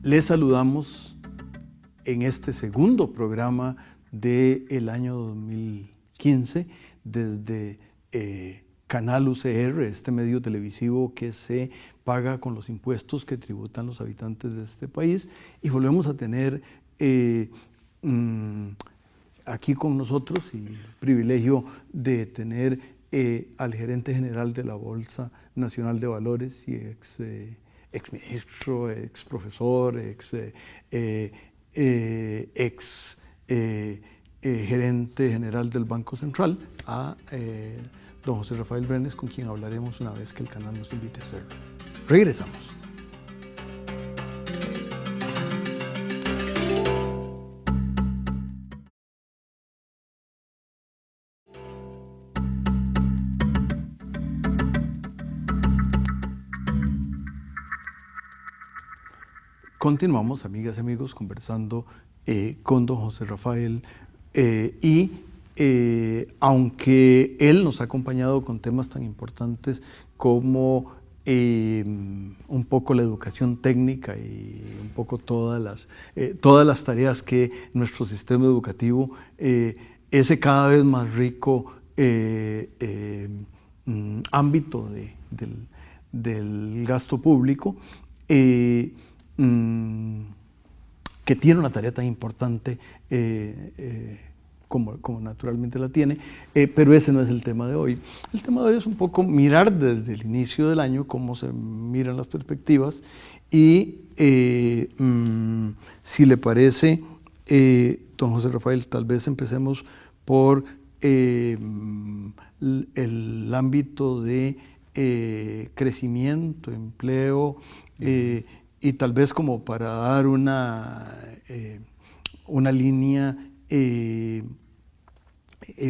Les saludamos en este segundo programa del año 2015 desde Canal UCR, este medio televisivo que se paga con los impuestos que tributan los habitantes de este país, y volvemos a tener aquí con nosotros y el privilegio de tener al gerente general de la Bolsa Nacional de Valores y ex ministro, ex profesor, ex gerente general del Banco Central, a don José Rafael Brenes, con quien hablaremos una vez que el canal nos invite a hacerlo. Regresamos. Continuamos, amigas y amigos, conversando con don José Rafael aunque él nos ha acompañado con temas tan importantes como un poco la educación técnica y un poco todas las tareas que nuestro sistema educativo, ese cada vez más rico ámbito del gasto público, que tiene una tarea tan importante como naturalmente la tiene, pero ese no es el tema de hoy. El tema de hoy es un poco mirar desde el inicio del año cómo se miran las perspectivas y si le parece, don José Rafael, tal vez empecemos por el ámbito de crecimiento, empleo, y tal vez como para dar una línea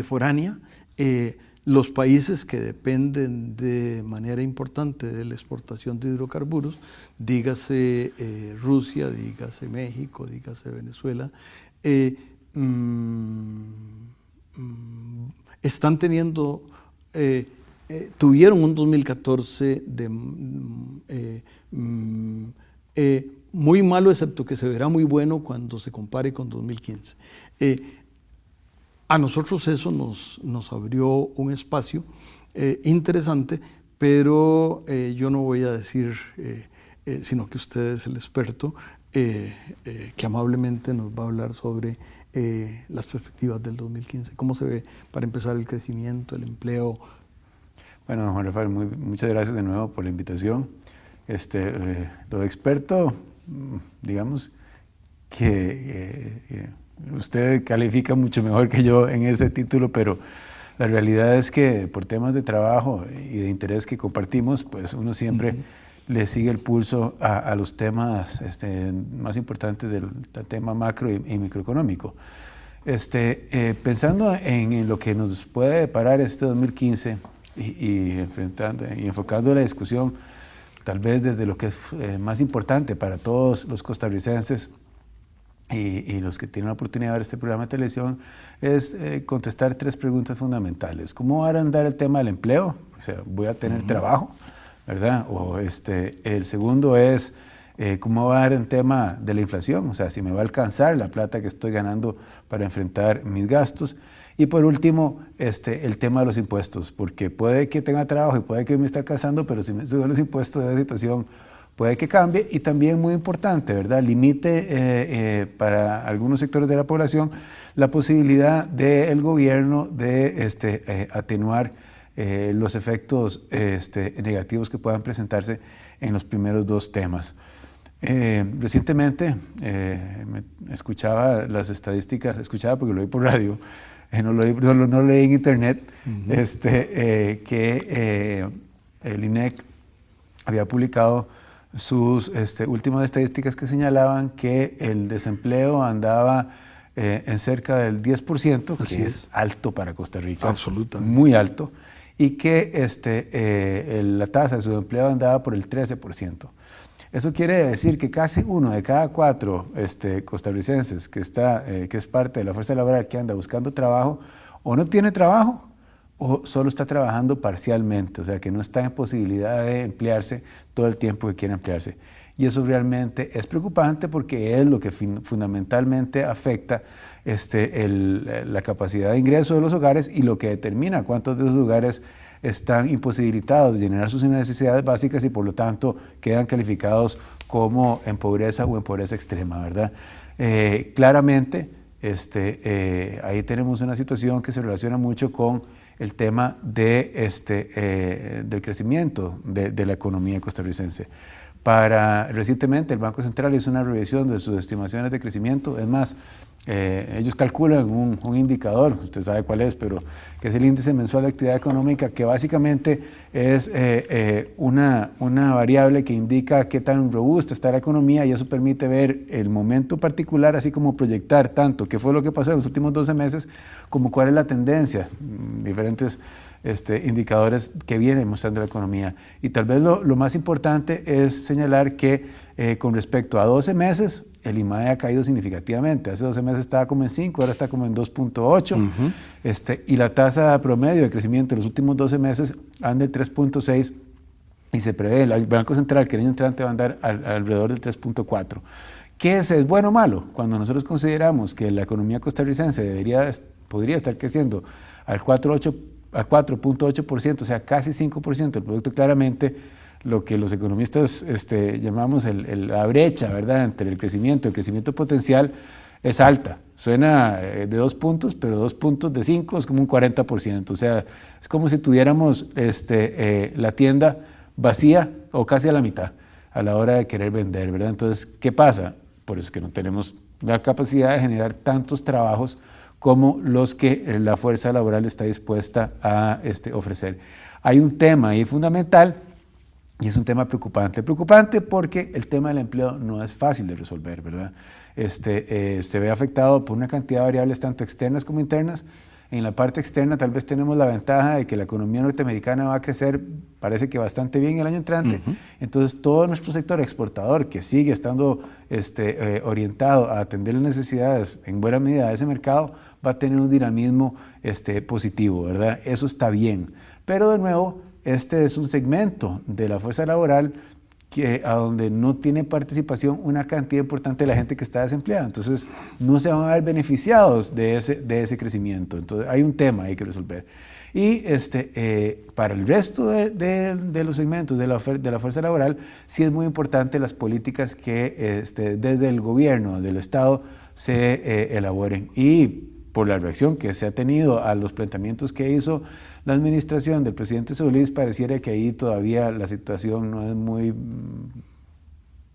foránea, los países que dependen de manera importante de la exportación de hidrocarburos, dígase Rusia, dígase México, dígase Venezuela, están teniendo, tuvieron un 2014 muy malo, excepto que se verá muy bueno cuando se compare con 2015. A nosotros eso nos abrió un espacio interesante, pero yo no voy a decir, sino que usted es el experto, que amablemente nos va a hablar sobre las perspectivas del 2015. ¿Cómo se ve, para empezar, el crecimiento, el empleo? Bueno, don Juan Rafael, muchas gracias de nuevo por la invitación. Lo de experto, digamos que usted califica mucho mejor que yo en ese título, pero la realidad es que por temas de trabajo y de interés que compartimos, pues uno siempre le sigue el pulso a los temas más importantes del tema macro y microeconómico. Pensando en lo que nos puede deparar este 2015 y enfocando la discusión tal vez desde lo que es más importante para todos los costarricenses y los que tienen la oportunidad de ver este programa de televisión, es contestar tres preguntas fundamentales. ¿Cómo va a andar el tema del empleo? O sea, ¿voy a tener trabajo? ¿Verdad? O el segundo es, ¿cómo va a andar el tema de la inflación? O sea, si me va a alcanzar la plata que estoy ganando para enfrentar mis gastos. Y por último, el tema de los impuestos, porque puede que tenga trabajo y puede que me esté alcanzando, pero si me suben los impuestos de la situación puede que cambie. Y también muy importante, ¿verdad? Limite para algunos sectores de la población la posibilidad del gobierno de atenuar los efectos negativos que puedan presentarse en los primeros dos temas. Recientemente escuchaba las estadísticas, porque lo oí por radio, no lo leí en internet, que el INEC había publicado sus últimas estadísticas que señalaban que el desempleo andaba en cerca del 10%, que es alto para Costa Rica, absolutamente muy alto, y que la tasa de subempleo andaba por el 13%. Eso quiere decir que casi uno de cada cuatro costarricenses que es parte de la fuerza laboral que anda buscando trabajo, o no tiene trabajo o solo está trabajando parcialmente, o sea que no está en posibilidad de emplearse todo el tiempo que quiere emplearse. y eso realmente es preocupante porque es lo que fundamentalmente afecta la capacidad de ingreso de los hogares y lo que determina cuántos de esos hogares están imposibilitados de llenar sus necesidades básicas y por lo tanto quedan calificados como en pobreza o en pobreza extrema, ¿verdad? Claramente, ahí tenemos una situación que se relaciona mucho con el tema del crecimiento de la economía costarricense. Recientemente el Banco Central hizo una revisión de sus estimaciones de crecimiento. Es más, ellos calculan un indicador, usted sabe cuál es, pero que es el índice mensual de actividad económica, que básicamente es una variable que indica qué tan robusta está la economía, y eso permite ver el momento particular, así como proyectar tanto qué fue lo que pasó en los últimos 12 meses, como cuál es la tendencia, diferentes indicadores que vienen mostrando la economía. Y tal vez lo más importante es señalar que con respecto a 12 meses, el IMAE ha caído significativamente. Hace 12 meses estaba como en 5, ahora está como en 2.8. Y la tasa promedio de crecimiento en los últimos 12 meses anda en 3.6 y se prevé, el Banco Central que el año entrante va a andar alrededor del 3.4. ¿Qué es bueno o malo? Cuando nosotros consideramos que la economía costarricense podría estar creciendo al 4.8%, o sea, casi 5% del producto, claramente lo que los economistas llamamos la brecha, ¿verdad?, entre el crecimiento potencial es alta. Suena de 2 puntos, pero 2 puntos de 5 es como un 40%. O sea, es como si tuviéramos la tienda vacía o casi a la mitad a la hora de querer vender, ¿verdad? Entonces, ¿qué pasa? Por eso es que no tenemos la capacidad de generar tantos trabajos como los que la fuerza laboral está dispuesta a ofrecer. Hay un tema ahí fundamental y es un tema preocupante. Preocupante porque el tema del empleo no es fácil de resolver, ¿verdad? Se ve afectado por una cantidad de variables tanto externas como internas. En la parte externa tal vez tenemos la ventaja de que la economía norteamericana va a crecer, parece que bastante bien el año entrante. Entonces todo nuestro sector exportador, que sigue estando orientado a atender las necesidades en buena medida de ese mercado, va a tener un dinamismo positivo, ¿verdad? Eso está bien. Pero de nuevo, este es un segmento de la fuerza laboral a donde no tiene participación una cantidad importante de la gente que está desempleada. Entonces, no se van a ver beneficiados de ese crecimiento. Entonces, hay un tema ahí que resolver. Y para el resto de los segmentos de la fuerza laboral, sí es muy importante las políticas que desde el gobierno, del Estado, se elaboren. Y por la reacción que se ha tenido a los planteamientos que hizo la administración del presidente Solís, pareciera que ahí todavía la situación no es muy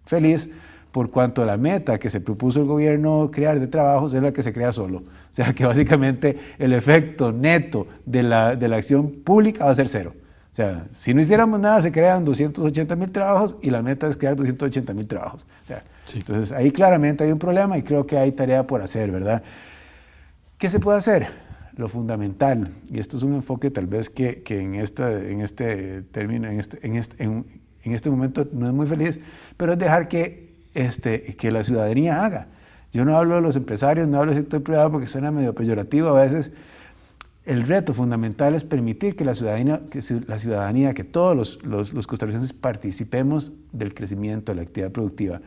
feliz, por cuanto a la meta que se propuso el gobierno crear de trabajos es la que se crea solo. O sea que básicamente el efecto neto de la acción pública va a ser cero. O sea, si no hiciéramos nada se crean 280,000 trabajos y la meta es crear 280,000 trabajos. O sea, sí. Entonces ahí claramente hay un problema y creo que hay tarea por hacer, ¿verdad? ¿Qué se puede hacer? Lo fundamental, y esto es un enfoque tal vez que en este momento no es muy feliz, pero es dejar que la ciudadanía haga. Yo no hablo de los empresarios, no hablo del sector privado porque suena medio peyorativo a veces. El reto fundamental es permitir que la ciudadanía, que todos los costarricenses participemos del crecimiento de la actividad productiva.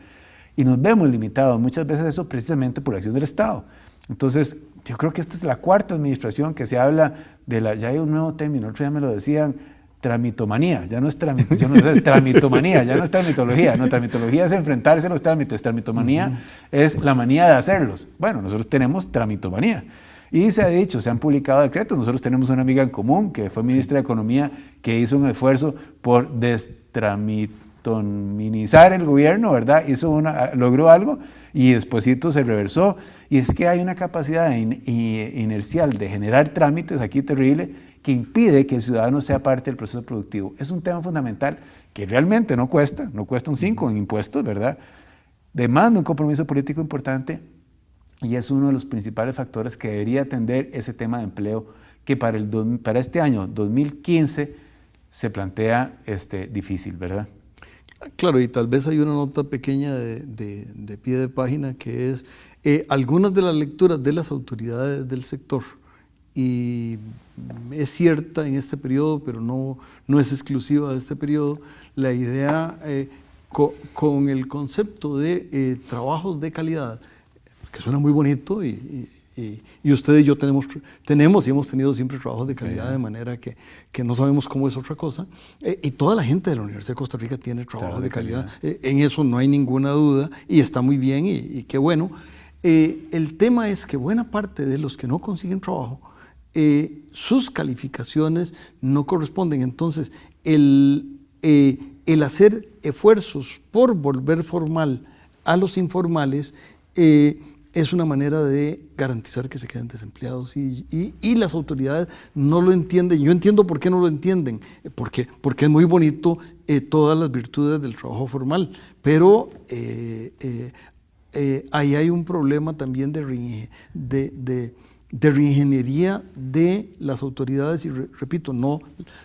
Y nos vemos limitados muchas veces eso precisamente por la acción del Estado. Entonces, yo creo que esta es la cuarta administración que se habla ya hay un nuevo término, otro día me lo decían, tramitomanía, ya no es tramitomanía, ya no es tramitología, no, tramitología es enfrentarse a los trámites, tramitomanía es la manía de hacerlos. Bueno, nosotros tenemos tramitomanía. Y se ha dicho, se han publicado decretos, nosotros tenemos una amiga en común que fue ministra de Economía que hizo un esfuerzo por minimizar el gobierno, ¿verdad? Logró algo y despuesito se reversó. Y es que hay una capacidad inercial de generar trámites aquí terrible que impide que el ciudadano sea parte del proceso productivo. Es un tema fundamental que realmente no cuesta un 5 en impuestos, ¿verdad? Demanda un compromiso político importante y es uno de los principales factores que debería atender ese tema de empleo que para este año 2015 se plantea difícil, ¿verdad? Claro, y tal vez hay una nota pequeña de pie de página que es algunas de las lecturas de las autoridades del sector, y es cierta en este periodo, pero no es exclusiva de este periodo, la idea con el concepto de trabajos de calidad, que suena muy bonito y usted y yo tenemos y hemos tenido siempre trabajos de calidad, de manera que no sabemos cómo es otra cosa. Y toda la gente de la Universidad de Costa Rica tiene trabajos de calidad. En eso no hay ninguna duda y está muy bien y qué bueno. El tema es que buena parte de los que no consiguen trabajo, sus calificaciones no corresponden. Entonces, el hacer esfuerzos por volver formal a los informales es una manera de garantizar que se queden desempleados y las autoridades no lo entienden. Yo entiendo por qué no lo entienden, porque es muy bonito todas las virtudes del trabajo formal, pero ahí hay un problema también de reingeniería de las autoridades y repito, no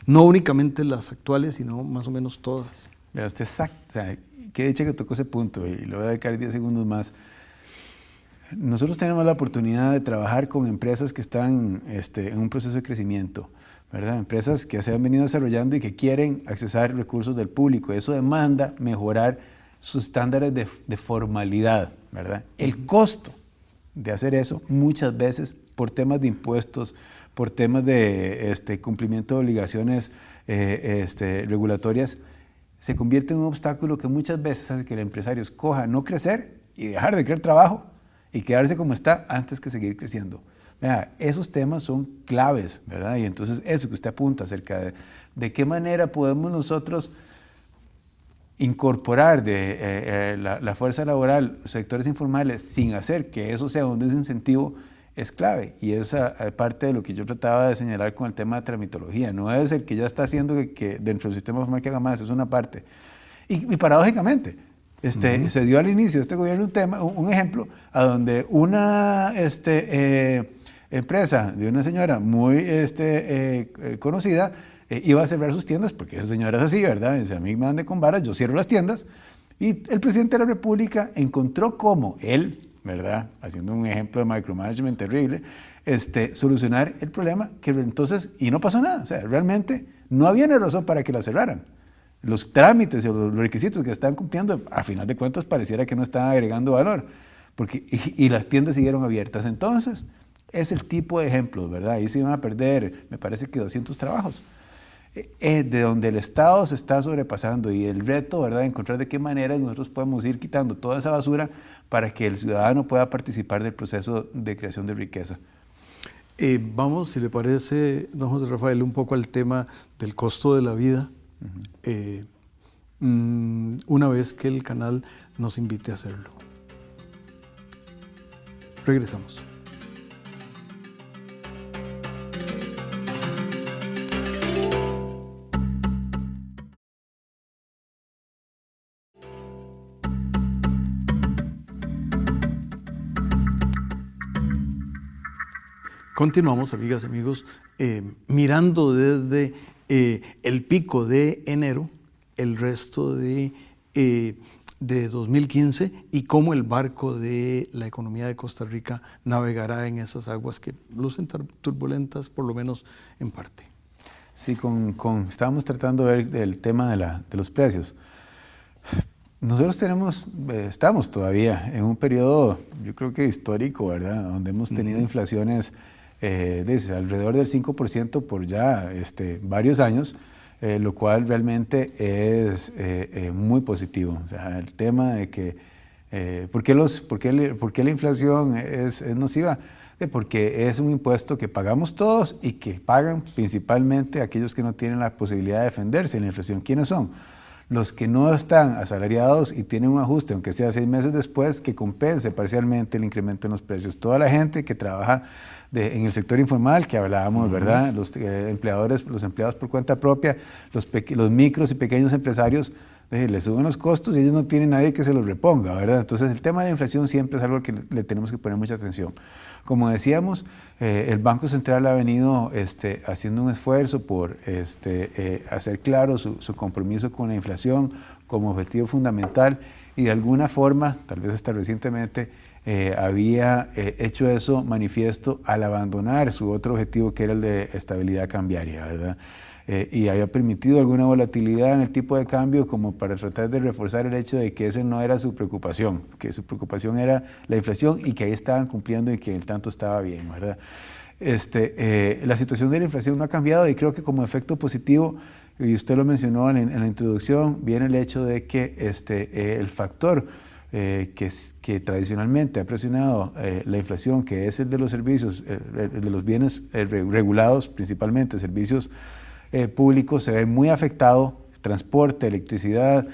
únicamente las actuales, sino más o menos todas. Vea usted, exacto, o sea, qué dicha que tocó ese punto y le voy a dedicar 10 segundos más. Nosotros tenemos la oportunidad de trabajar con empresas que están en un proceso de crecimiento, ¿verdad? Empresas que se han venido desarrollando y que quieren accesar recursos del público. Eso demanda mejorar sus estándares de formalidad, ¿verdad? El costo de hacer eso muchas veces por temas de impuestos, por temas de cumplimiento de obligaciones regulatorias, se convierte en un obstáculo que muchas veces hace que el empresario escoja no crecer y dejar de crear trabajo y quedarse como está antes que seguir creciendo. Vea, esos temas son claves, ¿verdad? Y entonces eso que usted apunta acerca de qué manera podemos nosotros incorporar la fuerza laboral, los sectores informales, sin hacer que eso sea un desincentivo, es clave. Y esa parte de lo que yo trataba de señalar con el tema de tramitología. No es el que ya está haciendo que dentro del sistema formal que haga más, es una parte. Y paradójicamente, se dio al inicio de este gobierno un ejemplo a donde una empresa de una señora muy conocida iba a cerrar sus tiendas, porque esa señora es así, ¿verdad? Dice, a mí me mande con varas, yo cierro las tiendas. Y el presidente de la República encontró cómo él, ¿verdad? Haciendo un ejemplo de micromanagement terrible, solucionar el problema, que entonces, y no pasó nada. O sea, realmente no había una razón para que la cerraran. Los trámites o los requisitos que estaban cumpliendo, a final de cuentas pareciera que no estaban agregando valor, y las tiendas siguieron abiertas. Entonces, es el tipo de ejemplos, ¿verdad? Ahí se iban a perder, me parece que 200 trabajos, de donde el Estado se está sobrepasando y el reto, ¿verdad?, de encontrar de qué manera nosotros podemos ir quitando toda esa basura para que el ciudadano pueda participar del proceso de creación de riqueza. Vamos, si le parece, don José Rafael, un poco al tema del costo de la vida. Una vez que el canal nos invite a hacerlo. Regresamos. Continuamos, amigas y amigos, mirando desde el pico de enero, el resto de 2015 y cómo el barco de la economía de Costa Rica navegará en esas aguas que lucen turbulentas, por lo menos en parte. Sí, estábamos tratando de ver el tema de los precios. Nosotros estamos todavía en un periodo, yo creo que histórico, ¿verdad?, donde hemos tenido inflaciones desde alrededor del 5% por ya varios años, lo cual realmente es muy positivo. O sea, el tema de que, ¿por qué la inflación es nociva? Porque es un impuesto que pagamos todos y que pagan principalmente aquellos que no tienen la posibilidad de defenderse en la inflación. ¿Quiénes son? Los que no están asalariados y tienen un ajuste, aunque sea 6 meses después, que compense parcialmente el incremento en los precios. Toda la gente que trabaja en el sector informal, que hablábamos, ¿verdad? Los empleados por cuenta propia, los micros y pequeños empresarios, les suben los costos y ellos no tienen nadie que se los reponga, ¿verdad? Entonces el tema de la inflación siempre es algo que le tenemos que poner mucha atención. Como decíamos, el Banco Central ha venido haciendo un esfuerzo por hacer claro su compromiso con la inflación como objetivo fundamental y de alguna forma, tal vez hasta recientemente, había hecho eso manifiesto al abandonar su otro objetivo, que era el de estabilidad cambiaria, ¿verdad? Y había permitido alguna volatilidad en el tipo de cambio como para tratar de reforzar el hecho de que ese no era su preocupación, que su preocupación era la inflación y que ahí estaban cumpliendo y que el tanto estaba bien, ¿verdad? La situación de la inflación no ha cambiado y creo que como efecto positivo, y usted lo mencionó en la introducción, viene el hecho de que el factor que tradicionalmente ha presionado la inflación, que es el de los servicios, el de los bienes regulados, principalmente servicios públicos, se ve muy afectado, transporte, electricidad,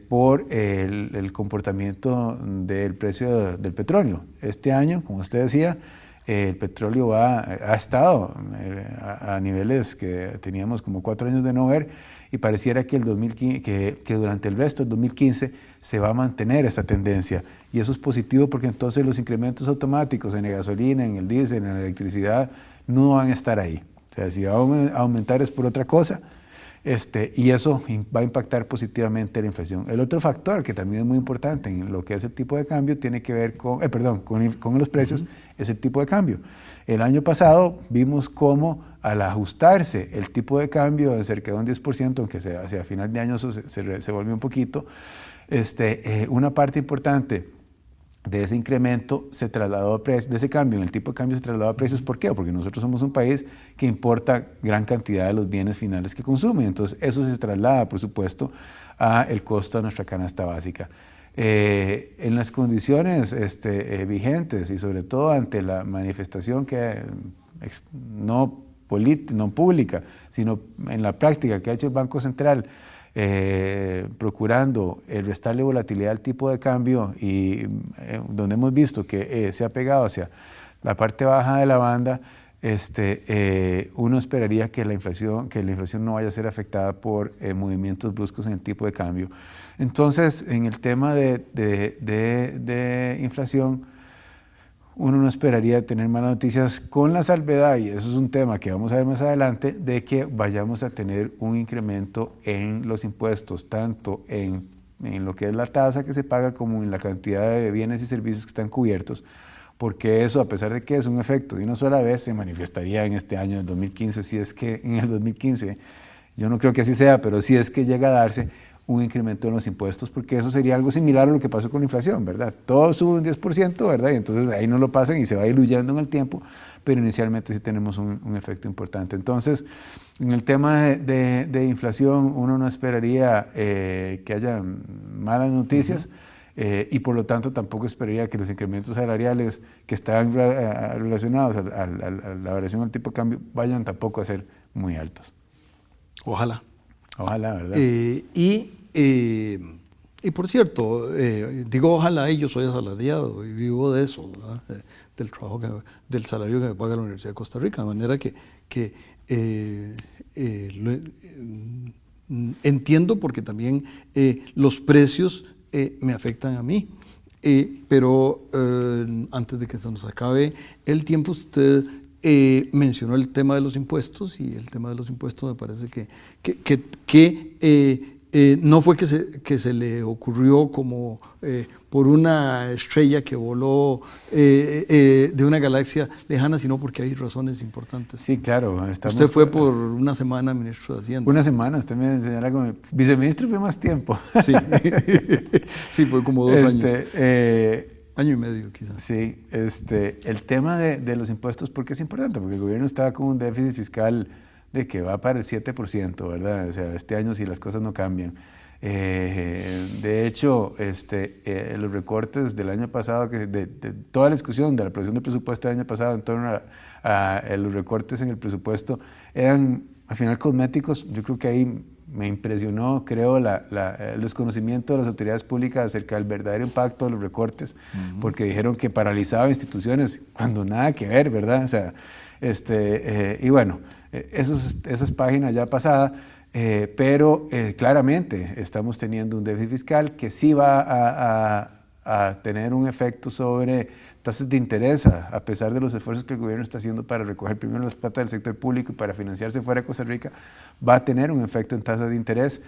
por el comportamiento del precio del petróleo. Este año, como usted decía, el petróleo ha estado a niveles que teníamos como 4 años de no ver, y pareciera que, que durante el resto del 2015 se va a mantener esta tendencia. Y eso es positivo porque entonces los incrementos automáticos en la gasolina, en el diésel, en la electricidad, no van a estar ahí. O sea, si va a aumentar es por otra cosa, y eso va a impactar positivamente la inflación. El otro factor que también es muy importante en lo que es el tipo de cambio tiene que ver con los precios, es el tipo de cambio. El año pasado vimos cómo al ajustarse el tipo de cambio de cerca de un 10%, aunque hacia final de año eso se volvió un poquito, una parte importante de ese incremento se trasladó a precios, de ese cambio en el tipo de cambio se trasladó a precios. ¿Por qué? Porque nosotros somos un país que importa gran cantidad de los bienes finales que consume, entonces eso se traslada, por supuesto, a el costo de nuestra canasta básica. En las condiciones vigentes y sobre todo ante la manifestación que no pública, sino en la práctica que ha hecho el Banco Central, procurando restarle volatilidad al tipo de cambio y donde hemos visto que se ha pegado hacia la parte baja de la banda, uno esperaría que la inflación no vaya a ser afectada por movimientos bruscos en el tipo de cambio. Entonces, en el tema de inflación, uno no esperaría tener malas noticias, con la salvedad, y eso es un tema que vamos a ver más adelante, de que vayamos a tener un incremento en los impuestos, tanto en lo que es la tasa que se paga como en la cantidad de bienes y servicios que están cubiertos, porque eso, a pesar de que es un efecto de una sola vez, se manifestaría en este año, en el 2015, si es que en el 2015, yo no creo que así sea, pero si es que llega a darse un incremento en los impuestos, porque eso sería algo similar a lo que pasó con la inflación, ¿verdad? Todo sube un 10%, ¿verdad? Y entonces ahí no lo pasan y se va diluyendo en el tiempo, pero inicialmente sí tenemos un efecto importante. Entonces, en el tema de inflación, uno no esperaría que haya malas noticias, y por lo tanto tampoco esperaría que los incrementos salariales que están relacionados a la variación del tipo de cambio vayan tampoco a ser muy altos. Ojalá. Ojalá, ¿verdad? Y por cierto, digo ojalá, y yo soy asalariado y vivo de eso, ¿verdad? Del trabajo, del salario que me paga la Universidad de Costa Rica, de manera que entiendo, porque también los precios me afectan a mí. Pero antes de que se nos acabe el tiempo, usted mencionó el tema de los impuestos, y el tema de los impuestos me parece que no fue que se le ocurrió como por una estrella que voló de una galaxia lejana, sino porque hay razones importantes. Sí, claro. Usted fue por una semana ministro de Hacienda. Una semana, usted me señala como viceministro, fue más tiempo. Sí, sí, fue como 2 años. Año y medio quizás. Sí, el tema de los impuestos, ¿por qué es importante? Porque el gobierno estaba con un déficit fiscal de que va para el 7%, ¿verdad? O sea, este año si las cosas no cambian. De hecho, los recortes del año pasado, de toda la discusión de la aprobación del presupuesto del año pasado en torno a los recortes en el presupuesto, eran al final cosméticos. Yo creo que ahí me impresionó, creo, el desconocimiento de las autoridades públicas acerca del verdadero impacto de los recortes, porque dijeron que paralizaba instituciones cuando nada que ver, ¿verdad? O sea, y bueno, esas páginas ya pasadas, pero claramente estamos teniendo un déficit fiscal que sí va a tener un efecto sobre tasas de interés, a pesar de los esfuerzos que el gobierno está haciendo para recoger primero las plata del sector público y para financiarse fuera de Costa Rica, va a tener un efecto en tasas de interés.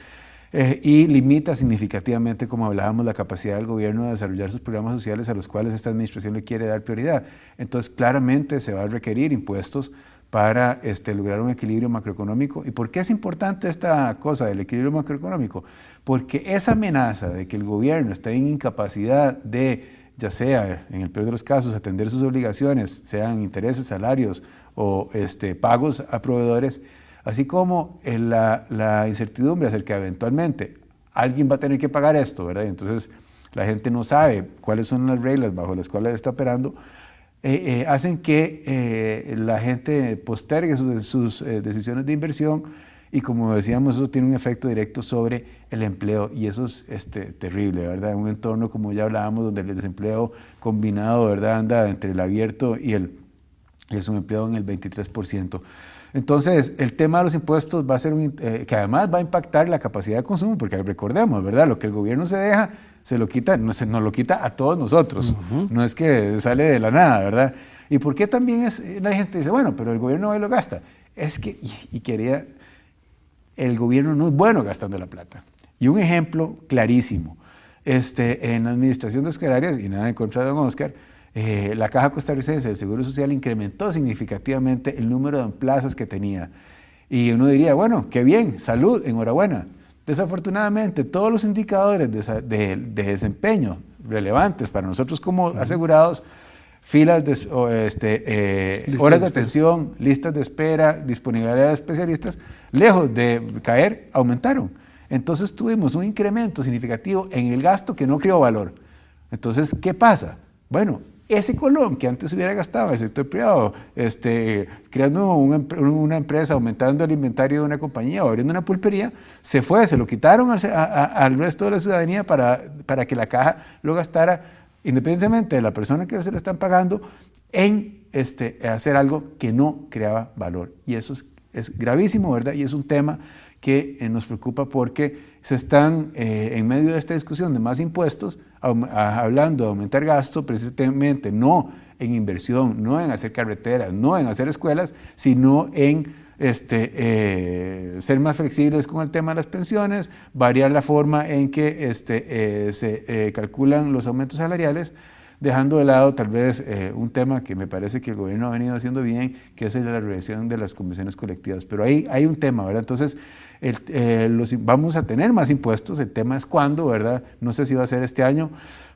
y limita significativamente, como hablábamos, la capacidad del gobierno de desarrollar sus programas sociales a los cuales esta administración le quiere dar prioridad. Entonces, claramente se va a requerir impuestos para lograr un equilibrio macroeconómico. ¿Y por qué es importante esta cosa del equilibrio macroeconómico? Porque esa amenaza de que el gobierno está en incapacidad de, ya sea en el peor de los casos, atender sus obligaciones, sean intereses, salarios o pagos a proveedores, así como la incertidumbre acerca de eventualmente alguien va a tener que pagar esto, ¿verdad? Entonces la gente no sabe cuáles son las reglas bajo las cuales está operando, hacen que la gente postergue sus decisiones de inversión y, como decíamos, eso tiene un efecto directo sobre el empleo y eso es terrible, ¿verdad? En un entorno, como ya hablábamos, donde el desempleo combinado, ¿verdad?, anda entre el abierto y el subempleo en el 23%. Entonces, el tema de los impuestos va a ser que además va a impactar la capacidad de consumo, porque recordemos, ¿verdad? Lo que el gobierno se deja, se lo quita, nos lo quita a todos nosotros. No es que sale de la nada, ¿verdad? ¿Y por qué también la gente dice, bueno, pero el gobierno va y lo gasta? Es que, el gobierno no es bueno gastando la plata. Y un ejemplo clarísimo, en la administración de Oscar Arias, y nada en contra de don Oscar, la Caja Costarricense del Seguro Social incrementó significativamente el número de plazas que tenía. Y uno diría, bueno, qué bien, salud, enhorabuena. Desafortunadamente, todos los indicadores de desempeño relevantes para nosotros como asegurados, filas horas de atención, listas de espera, disponibilidad de especialistas, lejos de caer, aumentaron. Entonces tuvimos un incremento significativo en el gasto que no creó valor. Entonces, ¿qué pasa? Bueno, ese colón que antes hubiera gastado en el sector privado, creando una empresa, aumentando el inventario de una compañía o abriendo una pulpería, se lo quitaron al resto de la ciudadanía para que la caja lo gastara, independientemente de la persona que se le están pagando, en hacer algo que no creaba valor. Y eso es gravísimo, ¿verdad? Y es un tema que nos preocupa porque se están, en medio de esta discusión de más impuestos, hablando de aumentar gasto, precisamente no en inversión, no en hacer carreteras, no en hacer escuelas, sino en ser más flexibles con el tema de las pensiones, variar la forma en que se calculan los aumentos salariales, dejando de lado tal vez un tema que me parece que el gobierno ha venido haciendo bien, que es la revisión de las convenciones colectivas. Pero ahí hay un tema, ¿verdad? Entonces, vamos a tener más impuestos, el tema es cuándo, ¿verdad? No sé si va a ser este año,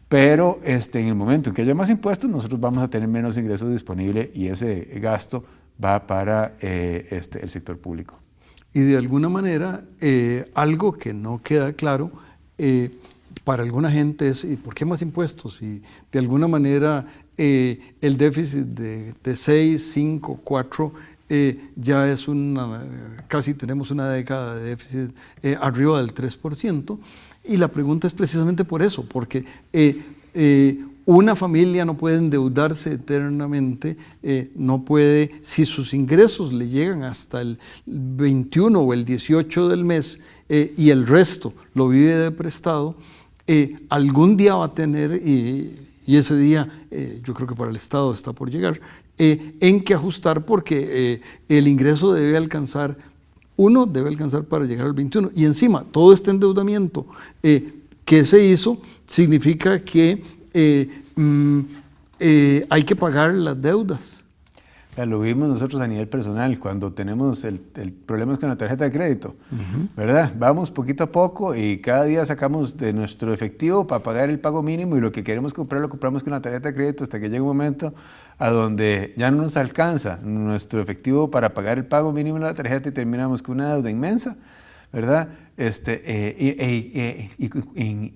pero en el momento en que haya más impuestos, nosotros vamos a tener menos ingresos disponibles y ese gasto va para el sector público. Y de alguna manera, algo que no queda claro, para alguna gente es, ¿y por qué más impuestos? Y de alguna manera el déficit de 6, 5, 4 ya es casi tenemos una década de déficit arriba del 3%. Y la pregunta es precisamente por eso, porque una familia no puede endeudarse eternamente, no puede, si sus ingresos le llegan hasta el 21 o el 18 del mes y el resto lo vive de prestado, algún día va a tener, y ese día yo creo que para el Estado está por llegar, en que ajustar porque el ingreso debe alcanzar para llegar al 21 y encima todo este endeudamiento que se hizo significa que hay que pagar las deudas. Lo vimos nosotros a nivel personal cuando tenemos el problema con la tarjeta de crédito, ¿verdad? Vamos poquito a poco y cada día sacamos de nuestro efectivo para pagar el pago mínimo y lo que queremos comprar lo compramos con la tarjeta de crédito hasta que llega un momento a donde ya no nos alcanza nuestro efectivo para pagar el pago mínimo de la tarjeta y terminamos con una deuda inmensa, ¿verdad?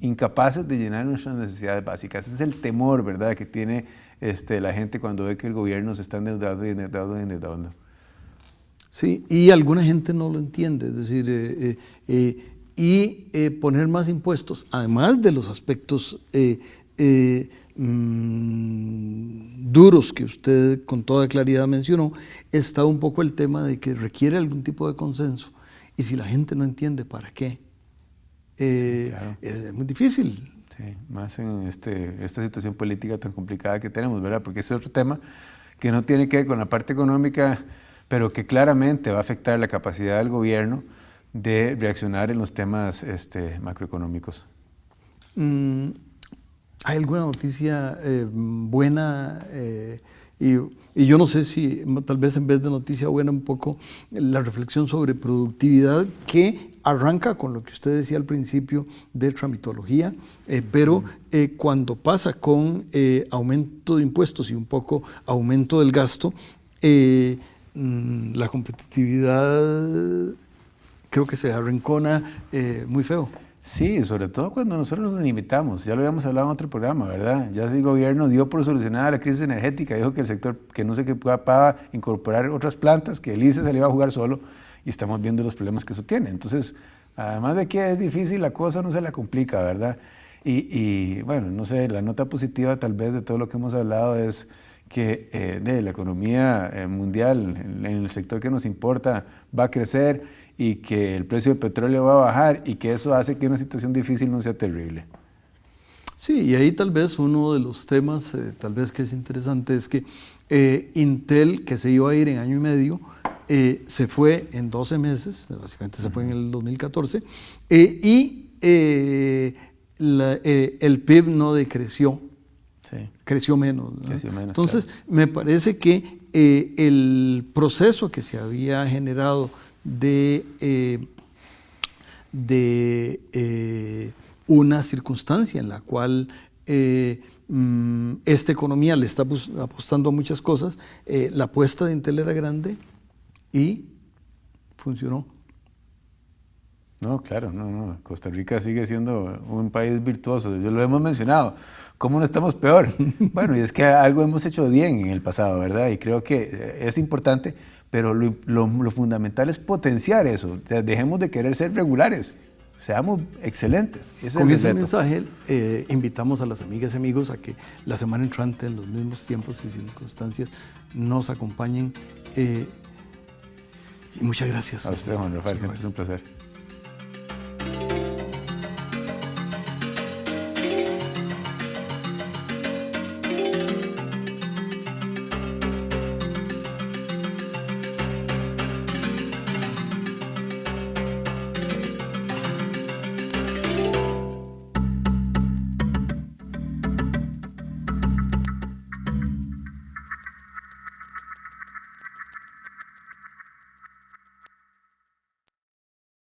Incapaces de llenar nuestras necesidades básicas. Ese es el temor, ¿verdad?, que tiene la gente cuando ve que el gobierno se está endeudando. Sí, y alguna gente no lo entiende, es decir, poner más impuestos, además de los aspectos duros que usted con toda claridad mencionó, está un poco el tema de que requiere algún tipo de consenso. Y si la gente no entiende para qué, sí, claro, es muy difícil. Sí, más en esta situación política tan complicada que tenemos, ¿verdad? Porque ese es otro tema que no tiene que ver con la parte económica, pero que claramente va a afectar la capacidad del gobierno de reaccionar en los temas macroeconómicos. ¿Hay alguna noticia buena? Y yo no sé si tal vez en vez de noticia buena un poco la reflexión sobre productividad que arranca con lo que usted decía al principio de tramitología, pero cuando pasa con aumento de impuestos y un poco aumento del gasto, la competitividad creo que se arrincona muy feo. Sí, sobre todo cuando nosotros nos limitamos, ya lo habíamos hablado en otro programa, ¿verdad? Ya el gobierno dio por solucionada la crisis energética, dijo que el sector que no se pueda incorporar otras plantas, que el ICE se le iba a jugar solo, y estamos viendo los problemas que eso tiene. Entonces, además de que es difícil, la cosa no se la complica, ¿verdad? Y bueno, no sé, la nota positiva tal vez de todo lo que hemos hablado es que de la economía mundial, en el sector que nos importa, va a crecer, y que el precio del petróleo va a bajar y que eso hace que una situación difícil no sea terrible. Sí, y ahí tal vez uno de los temas, tal vez que es interesante, es que Intel, que se iba a ir en año y medio, se fue en 12 meses, básicamente se fue en el 2014, y el PIB no decreció, sí, creció menos, ¿no? Creció menos. Entonces, claro, me parece que el proceso que se había generado de una circunstancia en la cual esta economía le está apostando a muchas cosas, la apuesta de Intel era grande y funcionó. No, claro, no. Costa Rica sigue siendo un país virtuoso, yo lo hemos mencionado. ¿Cómo no estamos peor? Bueno, y es que algo hemos hecho bien en el pasado, ¿verdad? Y creo que es importante, pero lo fundamental es potenciar eso. O sea, dejemos de querer ser regulares, seamos excelentes. Con ese mensaje invitamos a las amigas y amigos a que la semana entrante, en los mismos tiempos y circunstancias, nos acompañen. Y muchas gracias. A usted, Juan Rafael, siempre es un placer.